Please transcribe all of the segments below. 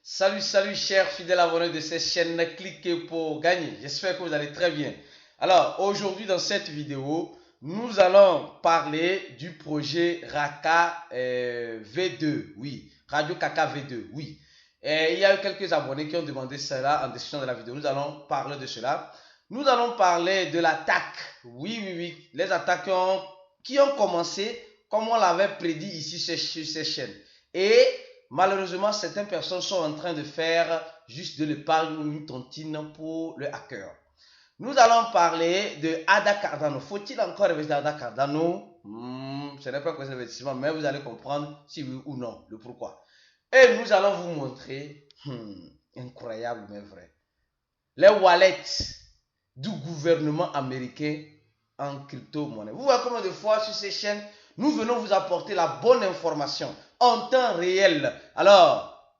Salut chers fidèles abonnés de cette chaîne, cliquez pour gagner. J'espère que vous allez très bien. Alors aujourd'hui dans cette vidéo, nous allons parler du projet Raka V2. Oui, Radio Kaka V2. Oui. Et il y a eu quelques abonnés qui ont demandé cela en description de la vidéo. Nous allons parler de cela. Nous allons parler de l'attaque. Oui. Les attaques qui ont commencé comme on l'avait prédit ici sur ces chaînes. Et malheureusement, certaines personnes sont en train de faire juste de l'épargne ou une tontine pour le hacker. Nous allons parler de Ada Cardano. Faut-il encore investir Ada Cardano? Ce n'est pas un investissement, mais vous allez comprendre si oui ou non, le pourquoi. Et nous allons vous montrer, incroyable mais vrai, les wallets du gouvernement américain en crypto-monnaie. Vous voyez combien de fois sur ces chaînes, nous venons vous apporter la bonne information en temps réel. Alors,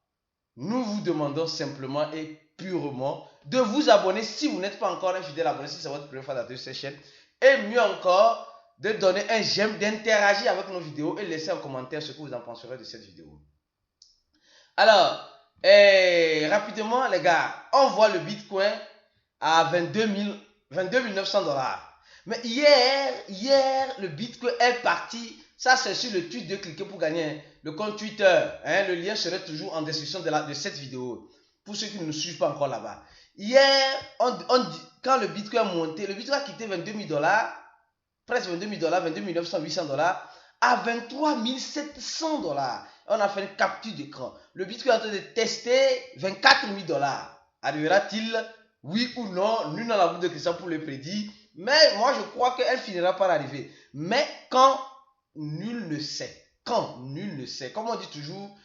nous vous demandons simplement et purement de vous abonner si vous n'êtes pas encore un fidèle abonné, si c'est votre première fois d'atteindre cette chaîne. Et mieux encore, de donner un j'aime, d'interagir avec nos vidéos et laisser en commentaire ce que vous en penserez de cette vidéo. Alors, rapidement les gars, on voit le Bitcoin à 22 900 $. Mais hier, le Bitcoin est parti. Ça, c'est sur le tweet de cliquer pour gagner le compte Twitter. Le lien serait toujours en description de cette vidéo. Pour ceux qui ne nous suivent pas encore là-bas. Hier, quand le Bitcoin est monté, le Bitcoin a quitté 22 000 $, presque 22 000 $, 22 900, 800 $, à 23 700 $. On a fait une capture d'écran. Le Bitcoin est en train de tester 24 000 $. Arrivera-t-il? Oui ou non? Nul n'a la boule de cristal pour le prédire. Mais moi, je crois qu'elle finira par arriver. Mais quand? Nul ne sait. Quand? Nul ne sait. Comme on dit toujours,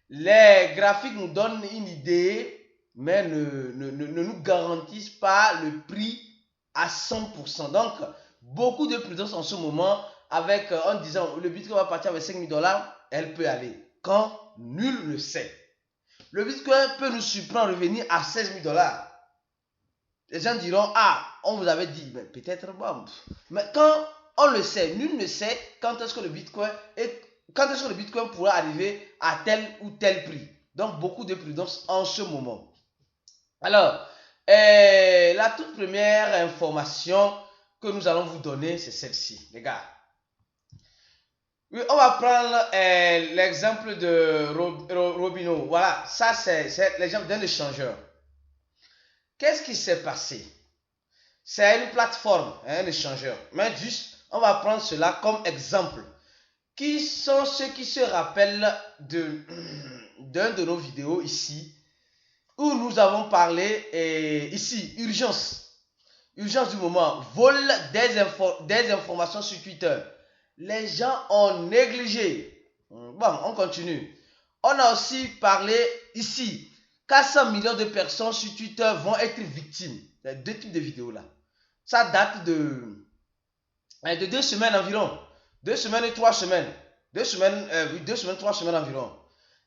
les graphiques nous donnent une idée, mais ne nous garantissent pas le prix à 100%. Donc, beaucoup de prudence en ce moment, avec en disant le Bitcoin va partir avec 5 000 $, elle peut aller. Quand? Nul ne sait. Le Bitcoin peut nous surprendre revenir à 16 000 $. Les gens diront, ah, on vous avait dit, mais peut-être bon. Mais quand on le sait, nul ne sait quand est-ce que le Bitcoin pourra arriver à tel ou tel prix. Donc, beaucoup de prudence en ce moment. Alors, la toute première information que nous allons vous donner, c'est celle-ci, les gars. Oui, on va prendre l'exemple de Robinhood. Voilà, ça c'est l'exemple d'un échangeur. Qu'est-ce qui s'est passé? C'est une plateforme, un échangeur. Mais juste, on va prendre cela comme exemple. Qui sont ceux qui se rappellent d'un de nos vidéos ici, où nous avons parlé, ici, urgence du moment, vol des informations sur Twitter. Les gens ont négligé. Bon, on continue. On a aussi parlé ici, 400 millions de personnes sur Twitter vont être victimes. Il y a deux types de vidéos là. Ça date de 2 semaines environ. 2 semaines et 3 semaines. 2 semaines, 3 semaines environ.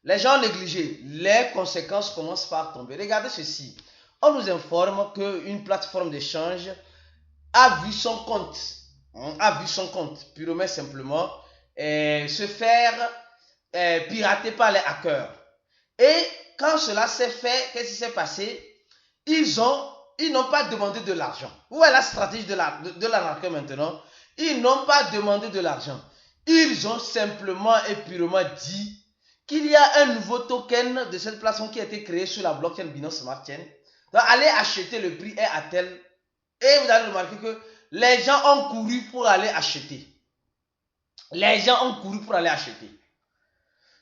Les gens ont négligé. Les conséquences commencent par tomber. Regardez ceci. On nous informe qu'une plateforme d'échange a vu son compte, purement simplement, se faire pirater par les hackers. Et quand cela s'est fait, qu'est-ce qui s'est passé? Ils n'ont pas demandé de l'argent. Vous voyez la stratégie de l'arnaqueur maintenant? Ils n'ont pas demandé de l'argent. Ils ont simplement et purement dit qu'il y a un nouveau token de cette plateforme qui a été créé sur la blockchain Binance Smart Chain. Donc, allez acheter, le prix est à tel. Et vous allez remarquer que les gens ont couru pour aller acheter.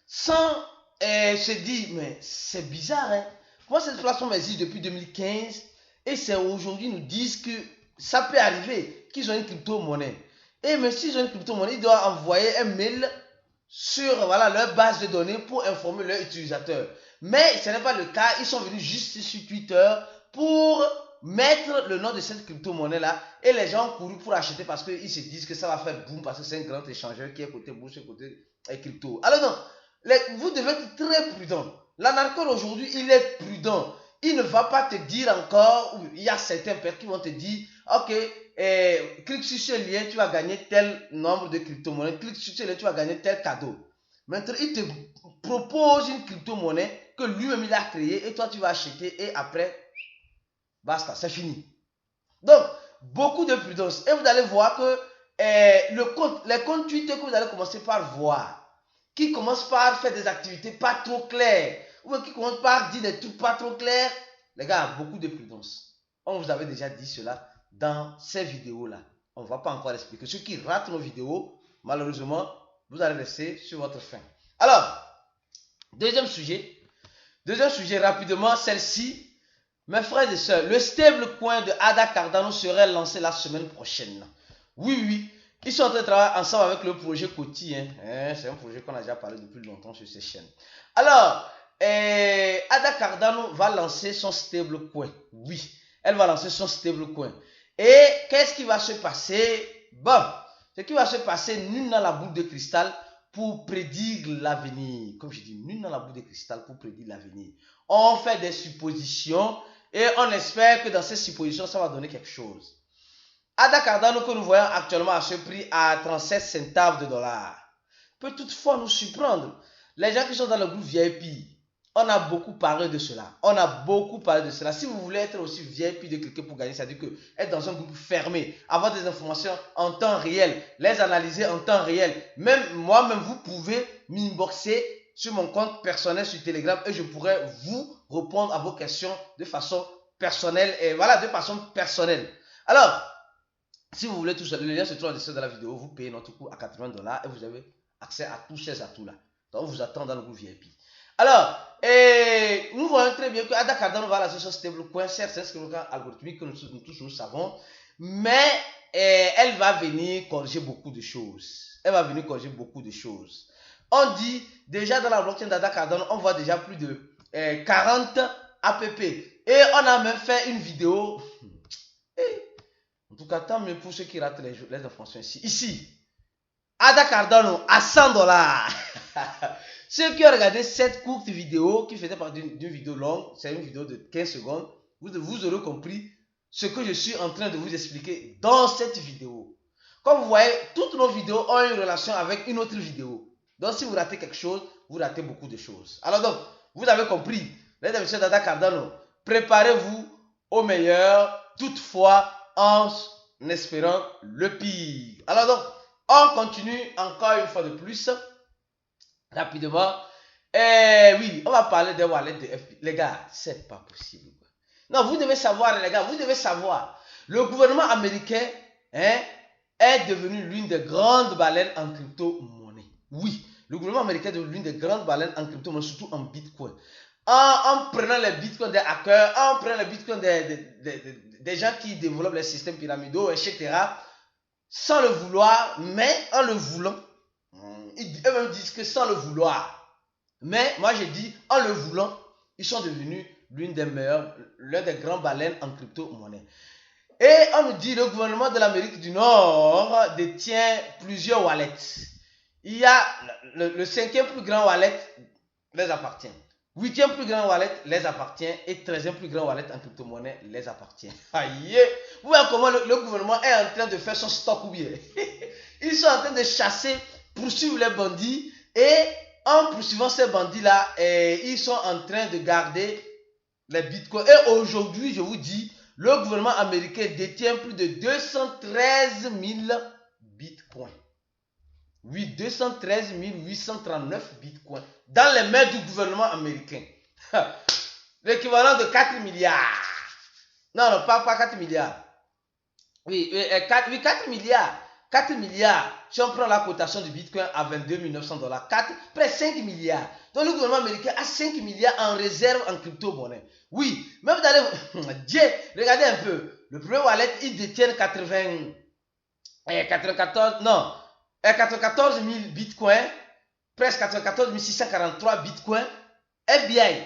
Sans se dire, mais c'est bizarre, hein? Moi, cette plateforme existe depuis 2015 et c'est aujourd'hui nous disent que ça peut arriver, qu'ils ont une crypto-monnaie. Et même s'ils ont une crypto-monnaie, ils doivent envoyer un mail sur leur base de données pour informer leurs utilisateurs. Mais ce n'est pas le cas, ils sont venus juste sur Twitter pour mettre le nom de cette crypto-monnaie là et les gens ont couru pour acheter parce qu'ils se disent que ça va faire boum parce que c'est un grand échangeur qui est côté bourse et côté crypto. Alors non, vous devez être très prudent. L'arnaqueur aujourd'hui, il est prudent. Il ne va pas te dire encore, il y a certains pères qui vont te dire, ok, clique sur ce lien, tu vas gagner tel nombre de crypto-monnaies, clique sur ce lien, tu vas gagner tel cadeau. Maintenant, il te propose une crypto-monnaie que lui-même il a créé et toi tu vas acheter et après, basta, c'est fini. Donc, beaucoup de prudence. Et vous allez voir que les comptes Twitter que vous allez commencer par voir, qui commencent par faire des activités pas trop claires, ou qui commencent par dire des trucs pas trop clairs, les gars, beaucoup de prudence. On vous avait déjà dit cela dans ces vidéos-là. On ne va pas encore expliquer. Ceux qui ratent nos vidéos, malheureusement, vous allez rester sur votre faim. Alors, deuxième sujet rapidement, celle-ci. Mes frères et sœurs, le stablecoin de Ada Cardano serait lancé la semaine prochaine. Oui. Ils sont en train de travailler ensemble avec le projet Coty. C'est un projet qu'on a déjà parlé depuis longtemps sur ces chaînes. Alors, Ada Cardano va lancer son stablecoin. Oui, elle va lancer son stablecoin. Et qu'est-ce qui va se passer? Bon, ce qui va se passer, nul n'a la boule de cristal pour prédire l'avenir. Comme je dis, nul n'a la boule de cristal pour prédire l'avenir. On fait des suppositions et on espère que dans ces suppositions, ça va donner quelque chose. Ada Cardano que nous voyons actuellement à ce prix à 37 centimes de dollars peut toutefois nous surprendre. Les gens qui sont dans le groupe VIP, on a beaucoup parlé de cela. Si vous voulez être aussi VIP de quelqu'un pour gagner, c'est-à-dire que être dans un groupe fermé, avoir des informations en temps réel, les analyser en temps réel. Même moi-même, vous pouvez m'inboxer sur mon compte personnel sur Telegram et je pourrais vous répondre à vos questions de façon personnelle. Et voilà, de façon personnelle. Alors, si vous voulez tout ça, le lien se trouve en dessus de la vidéo. Vous payez notre coût à 80 $ et vous avez accès à tous ces atouts-là. Donc, on vous attend dans le groupe VIP. Alors, nous voyons très bien que Ada Cardano va lancer son stablecoin. Certes, c'est un stablecoin algorithmique que nous tous nous savons. Mais elle va venir corriger beaucoup de choses. On dit, déjà dans la blockchain d'Ada Cardano, on voit déjà plus de 40 app. Et on a même fait une vidéo. En tout cas, tant mieux pour ceux qui ratent les informations ici. Ici, Ada Cardano à 100 $. Ceux qui ont regardé cette courte vidéo, qui faisait partie d'une vidéo longue, c'est une vidéo de 15 secondes, vous aurez compris ce que je suis en train de vous expliquer dans cette vidéo. Comme vous voyez, toutes nos vidéos ont une relation avec une autre vidéo. Donc, si vous ratez quelque chose, vous ratez beaucoup de choses. Alors donc, vous avez compris, les amis d'Ada Cardano, préparez-vous au meilleur, toutefois, en espérant le pire. Alors donc, on continue encore une fois de plus, rapidement. Et oui, on va parler des wallets de FP. Les gars, c'est pas possible. Non, vous devez savoir, les gars, vous devez savoir. Le gouvernement américain est devenu l'une des grandes baleines en crypto-monnaie. Oui, le gouvernement américain est devenu l'une des grandes baleines en crypto-monnaie, surtout en bitcoin. En prenant les bitcoins des hackers, en prenant les bitcoins des gens qui développent les systèmes pyramidaux, etc. Sans le vouloir, mais en le voulant. Eux même disent que sans le vouloir. Mais moi je dis, en le voulant, ils sont devenus l'une des grands baleines en crypto-monnaie. Et on nous dit, le gouvernement de l'Amérique du Nord détient plusieurs wallets. Il y a le 5e plus grand wallet les appartient. 8e plus grand wallet les appartient et 13e plus grand wallet en crypto-monnaie les appartient. Aïe! Vous voyez comment le gouvernement est en train de faire son stock ou bien? Ils sont en train de chasser, poursuivre les bandits et en poursuivant ces bandits-là, ils sont en train de garder les bitcoins. Et aujourd'hui, je vous dis, le gouvernement américain détient plus de 213 000 bitcoins. Oui, 213 839 bitcoins dans les mains du gouvernement américain. L'équivalent de 4 milliards. Non, pas 4 milliards. Oui, 4 milliards. 4 milliards. Si on prend la cotation du bitcoin à 22 900 $, près 5 milliards. Donc le gouvernement américain a 5 milliards en réserve en crypto-monnaie. Oui, même dans les... Dieu, regardez un peu. Le premier wallet, il détient 94 000 bitcoins, presque 94 643 bitcoins. FBI,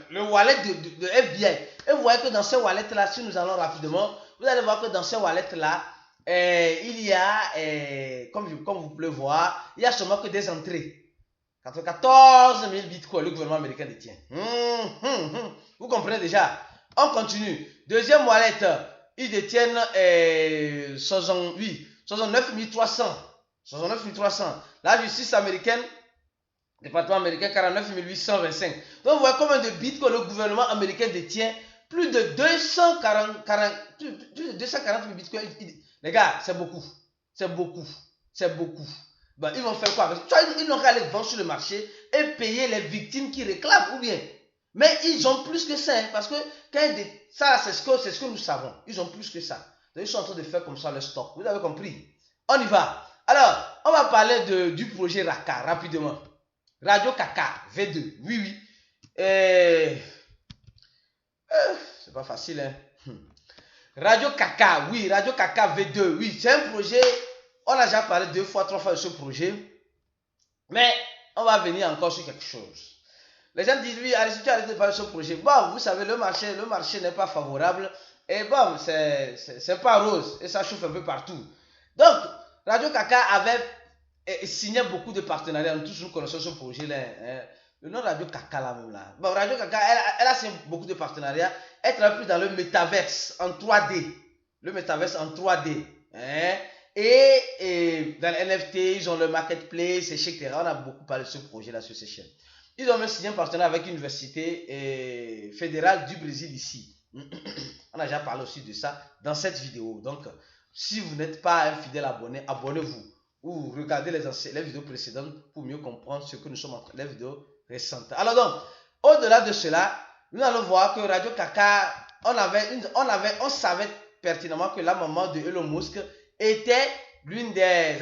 le wallet de FBI. Et vous voyez que dans ce wallet-là, si nous allons rapidement, vous allez voir que dans ce wallet-là, il y a, comme vous pouvez voir, il y a seulement que des entrées. 94 000 bitcoins, le gouvernement américain détient. Vous comprenez déjà. On continue. Deuxième wallet, ils détiennent 69 300. La justice américaine Département américain 49 825. Donc vous voyez combien de bitcoins le gouvernement américain détient. Plus de 240 000 bitcoins. Les gars, c'est beaucoup. C'est beaucoup. C'est beaucoup. Ben, ils vont faire quoi? Ils n'ont qu'à aller vendre sur le marché et payer les victimes qui réclament ou bien. Mais ils ont plus que ça. Hein, parce que ça, c'est ce que nous savons. Ils ont plus que ça. Donc, ils sont en train de faire comme ça le stock. Vous avez compris? On y va. Alors, on va parler du projet Raka rapidement. Radio Kaka V2. Oui, oui. C'est pas facile, hein. Radio Kaka, oui, Radio Kaka V2, oui, c'est un projet. On a déjà parlé 2 fois, 3 fois de ce projet. Mais on va venir encore sur quelque chose. Les gens disent, oui, arrêtez de parler de ce projet. Bon, vous savez, le marché n'est pas favorable. Et bon, c'est pas rose. Et ça chauffe un peu partout. Donc, Radio Kaka avait signé beaucoup de partenariats. Nous tous nous connaissons ce projet-là. Hein. Le nom Radio Kaka là même là. Bon, Radio Kaka, elle a signé beaucoup de partenariats. Elle travaille plus dans le métaverse en 3D. Le métaverse en 3D. Hein. Et dans les NFT, ils ont le marketplace, etc. On a beaucoup parlé de ce projet-là sur ces chaînes. Ils ont même signé un partenariat avec l'université fédérale du Brésil ici. On a déjà parlé aussi de ça dans cette vidéo. Donc, si vous n'êtes pas un fidèle abonné, abonnez-vous. Ou regardez les vidéos précédentes pour mieux comprendre ce que nous sommes en train de faire, les vidéos récentes. Alors donc, au-delà de cela, nous allons voir que Radio Kaka, on savait pertinemment que la maman de Elon Musk était l'une des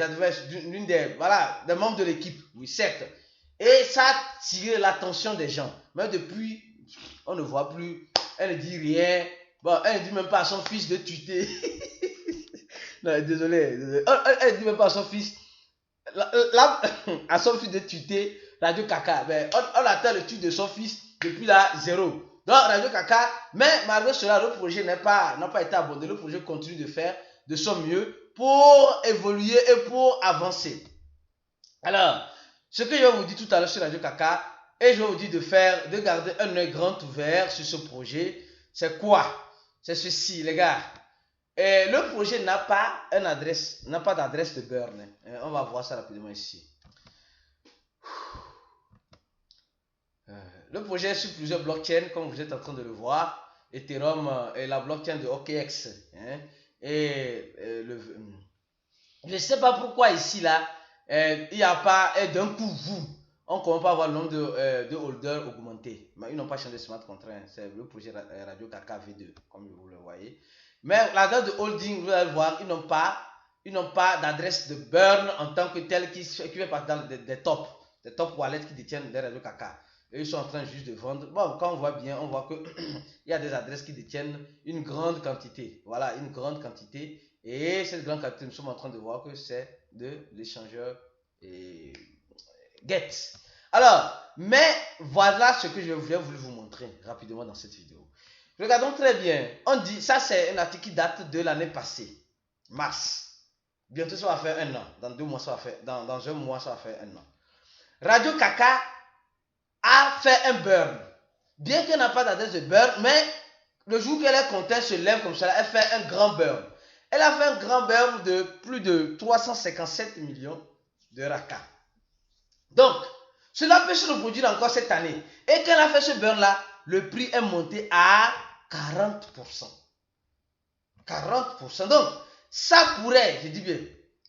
membres de l'équipe. Oui, certes. Et ça a tiré l'attention des gens. Mais depuis, on ne voit plus. Elle ne dit rien. Bon, elle ne dit même pas à son fils de tweeter. Non, désolé. Elle ne dit même pas à son fils. À son fils de tweeter Radio Kaka. Ben, on attend le tweet de son fils depuis là, 0. Donc, Radio Kaka, mais malgré cela, le projet n'a pas été abandonné. Le projet continue de faire de son mieux pour évoluer et pour avancer. Alors, ce que je vais vous dire tout à l'heure sur Radio Kaka, et je vais vous dire de garder un œil grand ouvert sur ce projet, c'est quoi? C'est ceci, les gars. Et le projet n'a pas d'adresse de burn. On va voir ça rapidement ici. Le projet est sur plusieurs blockchains, comme vous êtes en train de le voir. Ethereum et la blockchain de OKX. Hein, je ne sais pas pourquoi ici, là, il n'y a pas d'un coup, on ne commence pas à avoir le nombre de holders augmenté. Mais ils n'ont pas changé de smart contract. C'est le projet Radio Kaka V2, comme vous le voyez. Mais l'adresse de holding, vous allez voir, ils n'ont pas d'adresse de burn en tant que tel qui fait partie des top wallets qui détiennent des Radio Kaka. Et ils sont en train juste de vendre. Bon, quand on voit bien, on voit qu'il y a des adresses qui détiennent une grande quantité. Voilà, une grande quantité. Et cette grande quantité, nous sommes en train de voir que c'est de l'échangeur Get. Alors, mais voilà ce que je voulais vous montrer rapidement dans cette vidéo. Regardons très bien. On dit, ça c'est un article qui date de l'année passée, mars. Bientôt ça va faire 1 an. Dans 2 mois, ça va faire, dans 1 mois, ça va faire 1 an. Radio Kaka a fait un burn. Bien qu'elle n'a pas d'adresse de burn, mais le jour qu'elle est contente, se lève comme ça, elle fait un grand burn. Elle a fait un grand burn de plus de 357 millions de Raka. Donc, cela peut se reproduire encore cette année. Et quand elle a fait ce burn-là, le prix est monté à 40%. 40%. Donc, ça pourrait, je dis bien,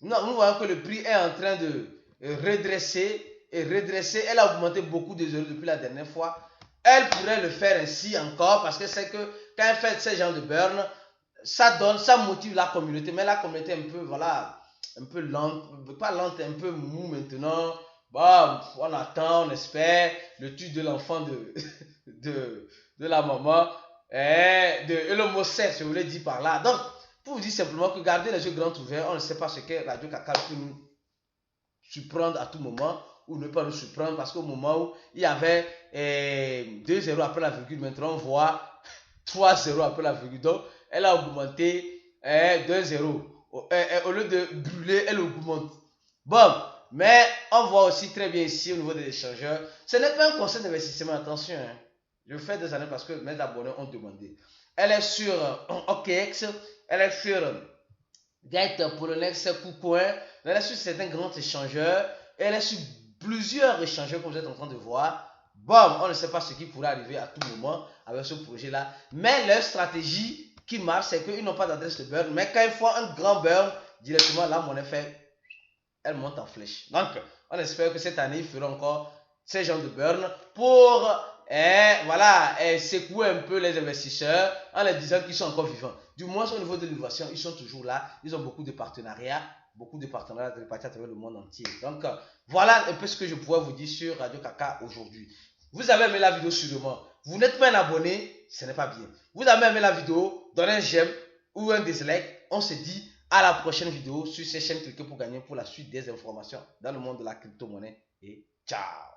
nous voyons que le prix est en train de redresser. Elle a augmenté beaucoup de euros depuis la dernière fois. Elle pourrait le faire ainsi encore parce que c'est que quand elle fait ce genre de burn, ça motive la communauté. Mais la communauté est un peu, voilà, un peu lente, pas lente, un peu mou maintenant. Bon, on attend, on espère le tue de l'enfant de la maman et le mot sexe, je voulais dire par là. Donc, pour vous dire simplement que gardez les yeux grands ouverts, on ne sait pas ce que Radio Kaka peut nous surprendre à tout moment ou ne pas nous surprendre parce qu'au moment où il y avait 2 zéros après la virgule, maintenant on voit 3 zéros après la virgule. Donc, elle a augmenté 2 zéros. Au lieu de brûler, elle augmente. Bon, mais on voit aussi très bien ici au niveau des échangeurs. Ce n'est pas un conseil d'investissement, attention. Hein. Je fais des années parce que mes abonnés ont demandé. Elle est sur OKX, elle est sur Get, Poloniex, KuCoin, elle est sur certains grands échangeurs, elle est sur plusieurs échangeurs que vous êtes en train de voir. Bon, on ne sait pas ce qui pourrait arriver à tout moment avec ce projet-là. Mais leur stratégie qui marche, c'est qu'ils n'ont pas d'adresse de burn. Mais quand ils font un grand burn, directement, la monnaie fait, elle monte en flèche. Donc, on espère que cette année, ils feront encore ces genres de burn pour voilà, secouer un peu les investisseurs en leur disant qu'ils sont encore vivants. Du moins, au niveau de l'innovation, ils sont toujours là. Ils ont beaucoup de partenariats répartis à travers le monde entier. Donc, voilà un peu ce que je pourrais vous dire sur Radio Kaka aujourd'hui. Vous avez aimé la vidéo sûrement. Vous n'êtes pas un abonné, ce n'est pas bien. Vous avez aimé la vidéo, donnez un j'aime ou un dislike. On se dit à la prochaine vidéo sur ces chaînes Cliquez pour gagner pour la suite des informations dans le monde de la crypto-monnaie. Et ciao!